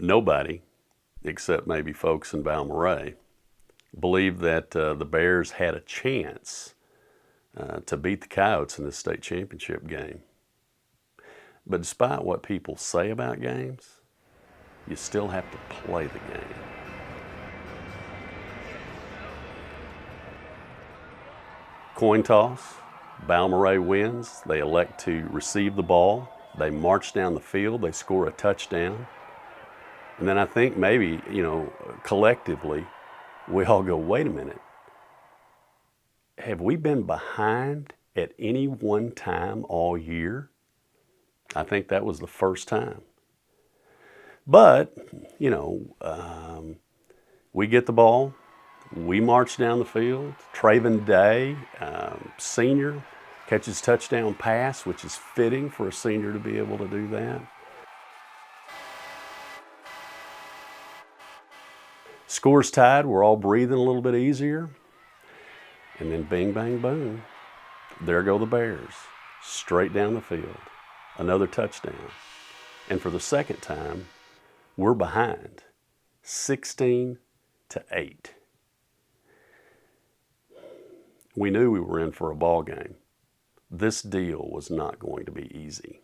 nobody, except maybe folks in Balmorhea, believed that the Bears had a chance to beat the Coyotes in the state championship game. But despite what people say about games, you still have to play the game. Coin toss, Balmorhea wins. They elect to receive the ball. They march down the field. They score a touchdown. And then I think maybe, collectively, we all go, wait a minute. Have we been behind at any one time all year? I think that was the first time. But, we get the ball. We march down the field. Traven Day, senior, catches touchdown pass, which is fitting for a senior to be able to do that. Scores tied, we're all breathing a little bit easier. And then bing, bang, boom. There go the Bears, straight down the field. Another touchdown. And for the second time, we're behind, 16-8. We knew we were in for a ball game. This deal was not going to be easy.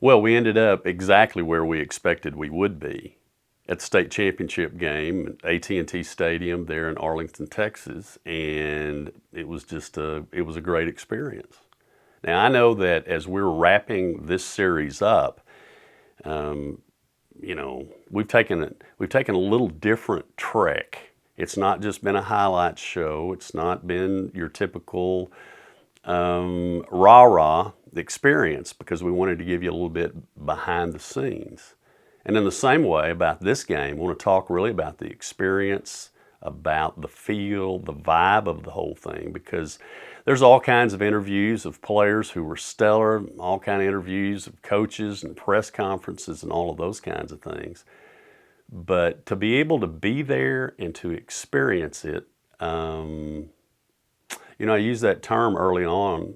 Well, we ended up exactly where we expected we would be at the state championship game at AT&T Stadium there in Arlington, Texas, and it was a great experience. Now, I know that as we're wrapping this series up, we've taken a little different trek. It's not just been a highlights show. It's not been your typical rah-rah experience, because we wanted to give you a little bit behind the scenes. And in the same way about this game, I want to talk really about the experience, about the feel, the vibe of the whole thing, because there's all kinds of interviews of players who were stellar, all kinds of interviews of coaches and press conferences and all of those kinds of things. But to be able to be there and to experience it, I used that term early on,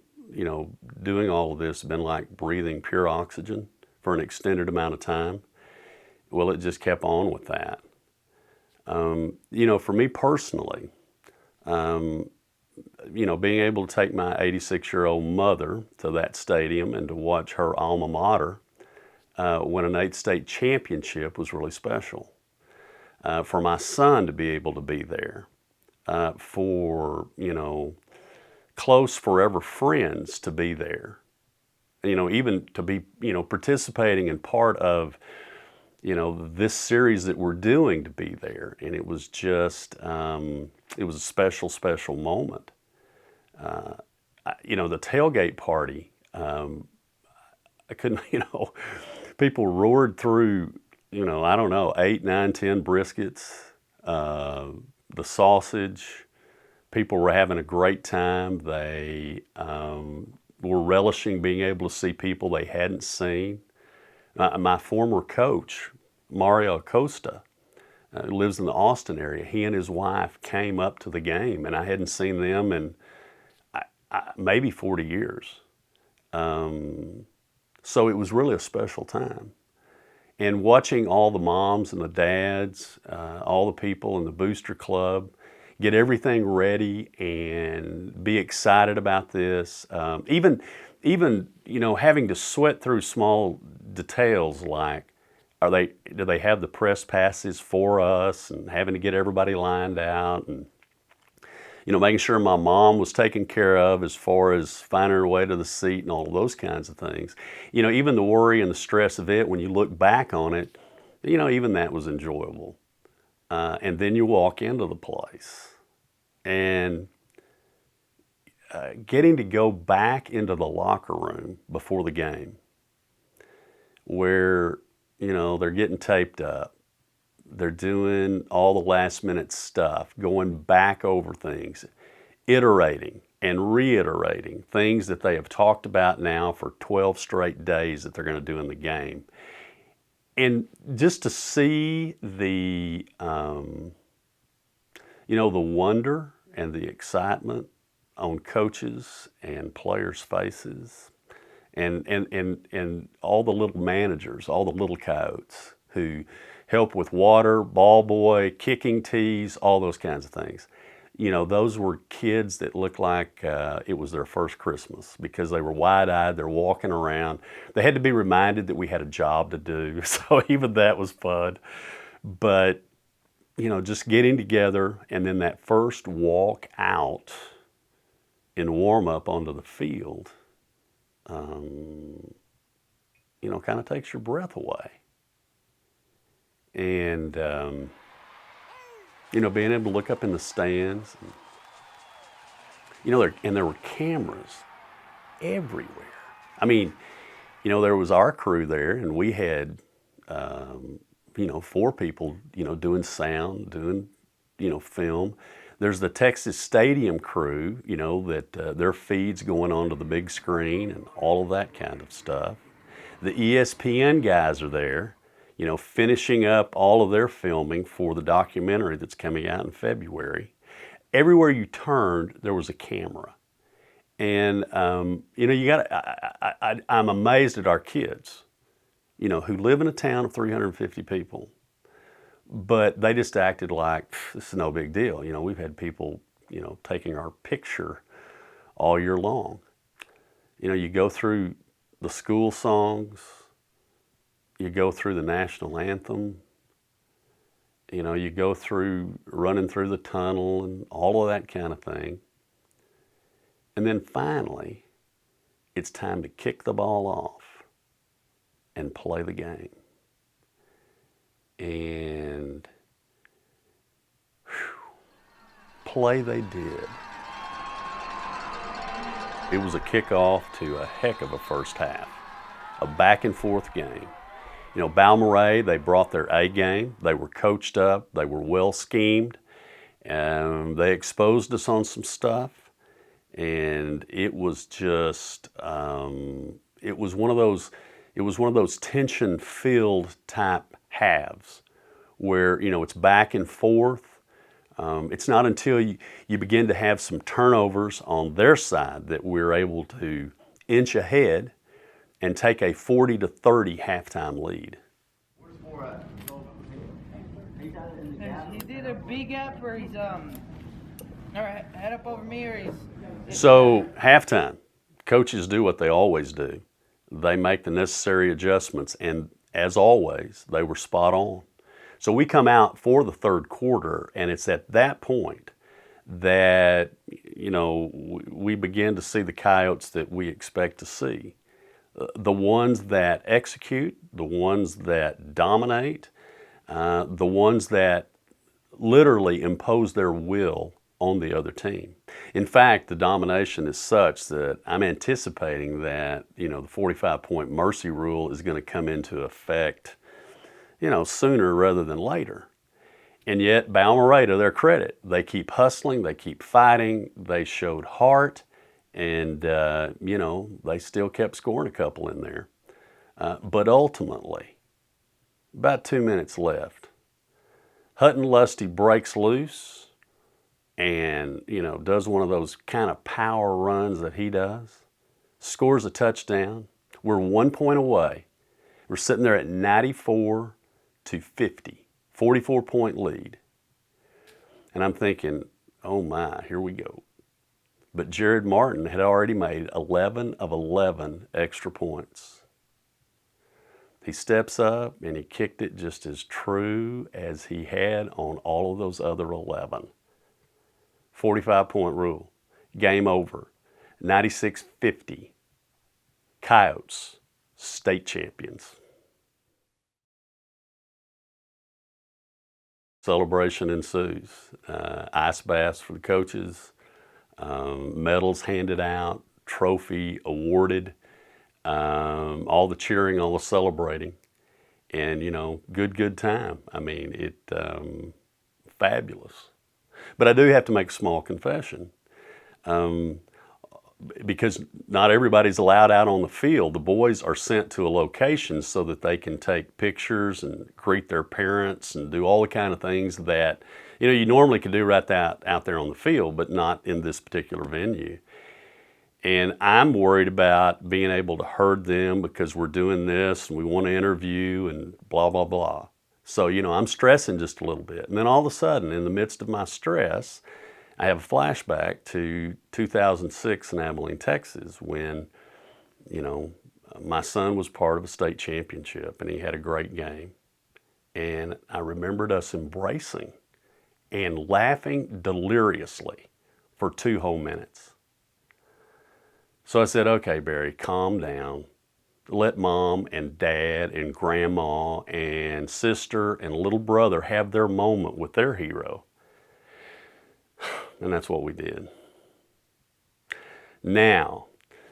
doing all of this has been like breathing pure oxygen for an extended amount of time. Well, it just kept on with that. For me personally, being able to take my 86-year-old mother to that stadium and to watch her alma mater win an 8th state championship was really special. For my son to be able to be there, for, close forever friends to be there, even to be, participating in part of, this series that we're doing, to be there. And it was just, it was a special, special moment. The tailgate party, I couldn't, people roared through, 8, 9, 10 briskets, the sausage. People were having a great time. They were relishing being able to see people they hadn't seen. My former coach, Mario Acosta, who lives in the Austin area, he and his wife came up to the game, and I hadn't seen them in maybe 40 years. So it was really a special time. And watching all the moms and the dads, all the people in the booster club, get everything ready and be excited about this. Even having to sweat through small details like do they have the press passes for us, and having to get everybody lined out, and making sure my mom was taken care of as far as finding her way to the seat and all of those kinds of things. Even the worry and the stress of it, when you look back on it, even that was enjoyable. And then you walk into the place, and getting to go back into the locker room before the game, where they're getting taped up, they're doing all the last minute stuff, going back over things, iterating and reiterating things that they have talked about now for 12 straight days that they're going to do in the game. And just to see the wonder and the excitement on coaches and players' faces, and all the little managers, all the little coyotes who help with water, ball boy, kicking tees, all those kinds of things. Those were kids that looked like it was their first Christmas, because they were wide-eyed, they're walking around. They had to be reminded that we had a job to do, so even that was fun. But, just getting together, and then that first walk out in warm-up onto the field, kind of takes your breath away. And, being able to look up in the stands, and there were cameras everywhere. I mean, there was our crew there, and we had, 4 people, doing sound, doing, film. There's the Texas Stadium crew, that their feed's going onto the big screen and all of that kind of stuff. The ESPN guys are there, finishing up all of their filming for the documentary that's coming out in February. Everywhere you turned, there was a camera. And, I'm amazed at our kids, who live in a town of 350 people, but they just acted like, this is no big deal. We've had people, taking our picture all year long. You go through the school songs, you go through the national anthem, you go through running through the tunnel and all of that kind of thing. And then finally, it's time to kick the ball off and play the game. And play they did. It was a kickoff to a heck of a first half, a back and forth game. Balmorhea, they brought their A game. They were coached up. They were well schemed. And they exposed us on some stuff. And it was just, it was one of those tension-filled type halves where, it's back and forth. It's not until you begin to have some turnovers on their side that we're able to inch ahead and take a 40-30 halftime lead. He's either B gap or he's or head up over me, or he's. So halftime, coaches do what they always do. They make the necessary adjustments, and as always, they were spot on. So we come out for the third quarter, and it's at that point that we begin to see the Coyotes that we expect to see. The ones that execute, the ones that dominate, the ones that literally impose their will on the other team. In fact, the domination is such that I'm anticipating that, the 45-point mercy rule is going to come into effect, sooner rather than later. And yet, Balmorhea, to their credit, they keep hustling, they keep fighting, they showed heart, and, they still kept scoring a couple in there. But ultimately, about 2 minutes left, Hutton Lusty breaks loose and, does one of those kind of power runs that he does, scores a touchdown. We're 1 point away. We're sitting there at 94-50, 44-point lead. And I'm thinking, oh my, here we go. But Jared Martin had already made 11 of 11 extra points. He steps up and he kicked it just as true as he had on all of those other 11. 45-point rule. Game over. 96-50. Coyotes, state champions. Celebration ensues. Ice baths for the coaches, medals handed out, trophy awarded, all the cheering, all the celebrating, and good time. I mean, fabulous. But I do have to make a small confession. Because not everybody's allowed out on the field. The boys are sent to a location so that they can take pictures and greet their parents and do all the kind of things that you normally could do right out there on the field, but not in this particular venue. And I'm worried about being able to herd them because we're doing this and we want to interview and blah, blah, blah. So, I'm stressing just a little bit. And then all of a sudden, in the midst of my stress, I have a flashback to 2006 in Abilene, Texas, when, my son was part of a state championship and he had a great game. And I remembered us embracing and laughing deliriously for 2 whole minutes. So I said, okay, Barry, calm down. Let mom and dad and grandma and sister and little brother have their moment with their hero. And that's what we did. Now,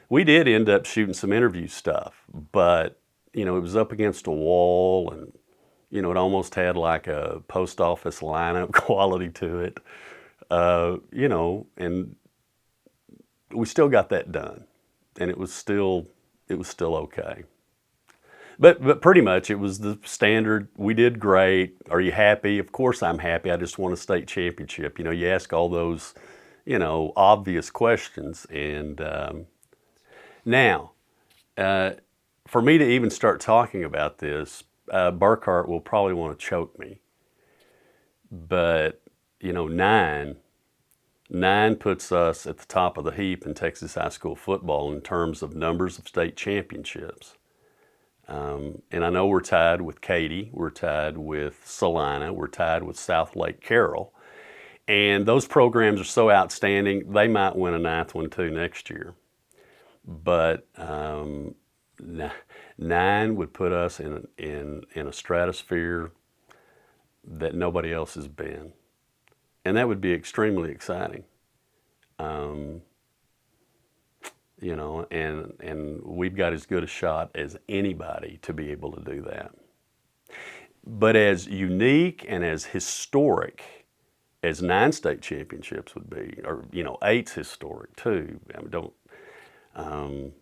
we did end up shooting some interview stuff, but, it was up against a wall and, it almost had like a post office lineup quality to it, and we still got that done. And it was still okay. But pretty much it was the standard, we did great, are you happy? Of course I'm happy, I just won a state championship. You ask all those, obvious questions. And now, for me to even start talking about this, Burkhart will probably want to choke me. But, 9 puts us at the top of the heap in Texas high school football in terms of numbers of state championships. And I know we're tied with Katy, we're tied with Salina, we're tied with South Lake Carroll. And those programs are so outstanding, they might win a 9th one too next year. But 9 would put us in a stratosphere that nobody else has been. And that would be extremely exciting. And we've got as good a shot as anybody to be able to do that. But as unique and as historic as 9 state championships would be, or 8's historic too. I mean,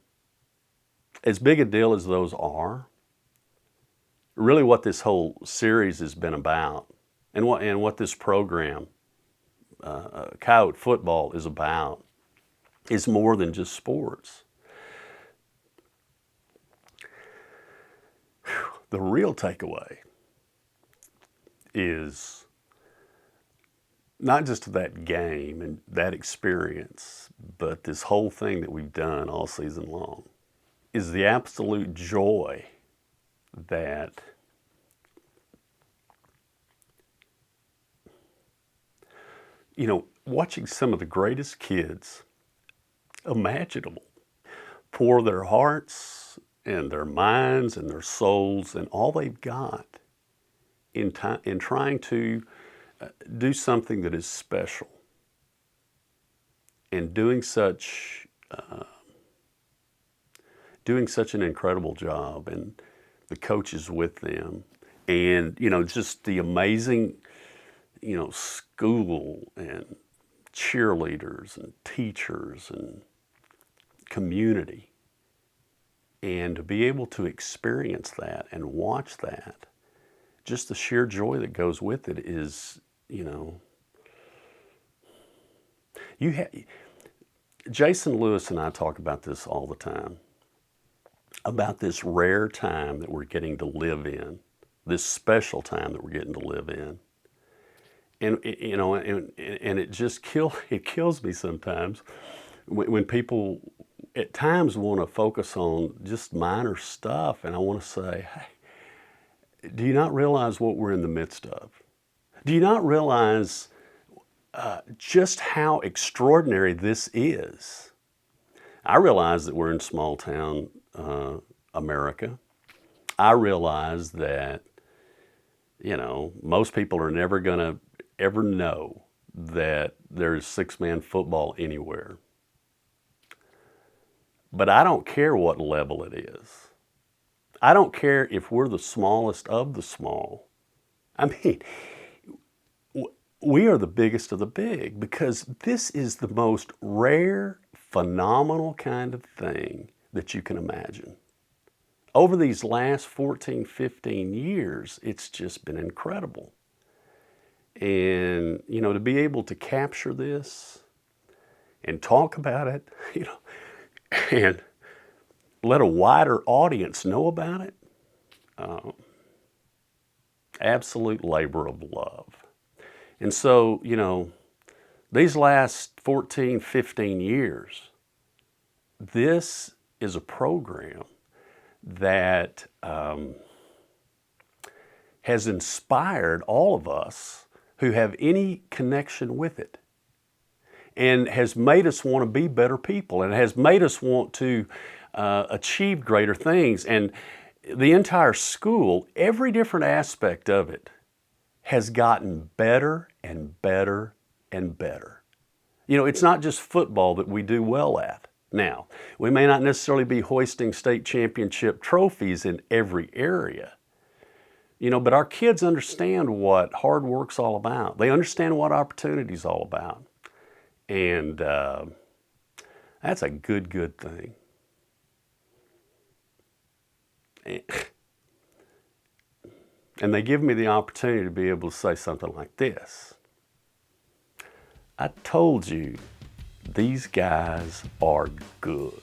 as big a deal as those are, really what this whole series has been about, and what this program, Coyote football, is about, is more than just sports. The real takeaway is not just that game and that experience, but this whole thing that we've done all season long, is the absolute joy that watching some of the greatest kids imaginable pour their hearts and their minds and their souls and all they've got in trying to do something that is special, and doing such an incredible job, and the coaches with them, and just the amazing school and cheerleaders and teachers and community, and to be able to experience that and watch that, just the sheer joy that goes with it is, Jason Lewis and I talk about this all the time, about this rare time that we're getting to live in, this special time that we're getting to live in. And it just kills me sometimes when people at times want to focus on just minor stuff, and I want to say, hey, Do you not realize what we're in the midst of? Do you not realize just how extraordinary this is? I realize that we're in small town America. I realize that, most people are never going to ever know that there's six-man football anywhere. But I don't care what level it is. I don't care if we're the smallest of the small. I mean, we are the biggest of the big, because this is the most rare, phenomenal kind of thing that you can imagine. Over these last 14, 15 years, it's just been incredible. And, to be able to capture this and talk about it, and let a wider audience know about it, absolute labor of love. And so, these last 14, 15 years, this is a program that has inspired all of us who have any connection with it, and has made us want to be better people, and has made us want to achieve greater things. And the entire school, every different aspect of it, has gotten better and better and better. It's not just football that we do well at. Now, we may not necessarily be hoisting state championship trophies in every area, but our kids understand what hard work's all about. They understand what opportunity's all about. And that's a good thing. And they give me the opportunity to be able to say something like this. I told you, these guys are good.